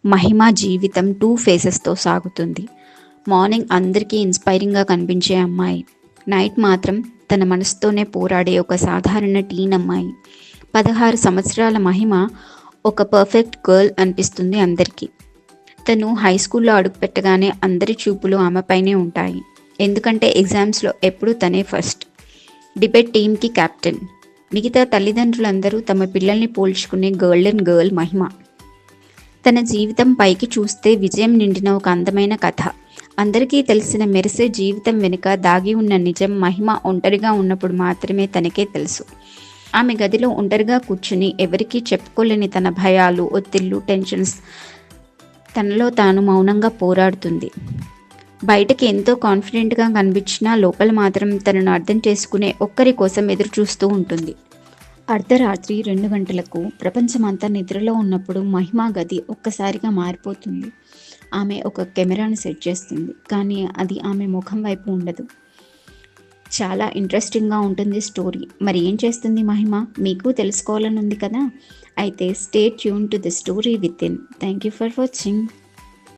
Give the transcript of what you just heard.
మహిమ జీవితం 2 ఫేసెస్తో సాగుతుంది. మార్నింగ్ అందరికీ ఇన్స్పైరింగ్గా కనిపించే అమ్మాయి, నైట్ మాత్రం తన మనసుతోనే పోరాడే ఒక సాధారణ టీన్ అమ్మాయి. 16 సంవత్సరాల మహిమ ఒక పర్ఫెక్ట్ గర్ల్ అనిపిస్తుంది అందరికీ. తను హై స్కూల్లో అడుగుపెట్టగానే అందరి చూపులు ఆమెపైనే ఉంటాయి. ఎందుకంటే ఎగ్జామ్స్లో ఎప్పుడూ తనే ఫస్ట్, డిబేట్ టీమ్కి కెప్టెన్. మిగతా తల్లిదండ్రులందరూ తమ పిల్లల్ని పోల్చుకునే గర్ల్ మహిమ. తన జీవితం పైకి చూస్తే విజయం నిండిన ఒక అందమైన కథ. అందరికీ తెలిసిన మెరిసే జీవితం వెనుక దాగి ఉన్న నిజం మహిమ ఒంటరిగా ఉన్నప్పుడు మాత్రమే తనకే తెలుసు. ఆమె గదిలో ఒంటరిగా కూర్చుని ఎవరికీ చెప్పుకోలేని తన భయాలు, ఒత్తిళ్లు, టెన్షన్స్ తనలో తాను మౌనంగా పోరాడుతుంది. బయటకి ఎంతో కాన్ఫిడెంట్గా కనిపించినా లోపల మాత్రం తనను అర్థం చేసుకునే ఒక్కరి కోసం ఎదురు చూస్తూ ఉంటుంది. అర్ధరాత్రి 2 గంటలకు ప్రపంచమంతా నిద్రలో ఉన్నప్పుడు మహిమ గది ఒక్కసారిగా మారిపోతుంది. ఆమె ఒక కెమెరాను సెట్ చేస్తుంది, కానీ అది ఆమె ముఖం వైపు ఉండదు. చాలా ఇంట్రెస్టింగ్గా ఉంటుంది స్టోరీ. మరి ఏం చేస్తుంది మహిమ? మీకు తెలుసుకోవాలని ఉంది కదా? అయితే stay tune to the story with in. Thank you for watching.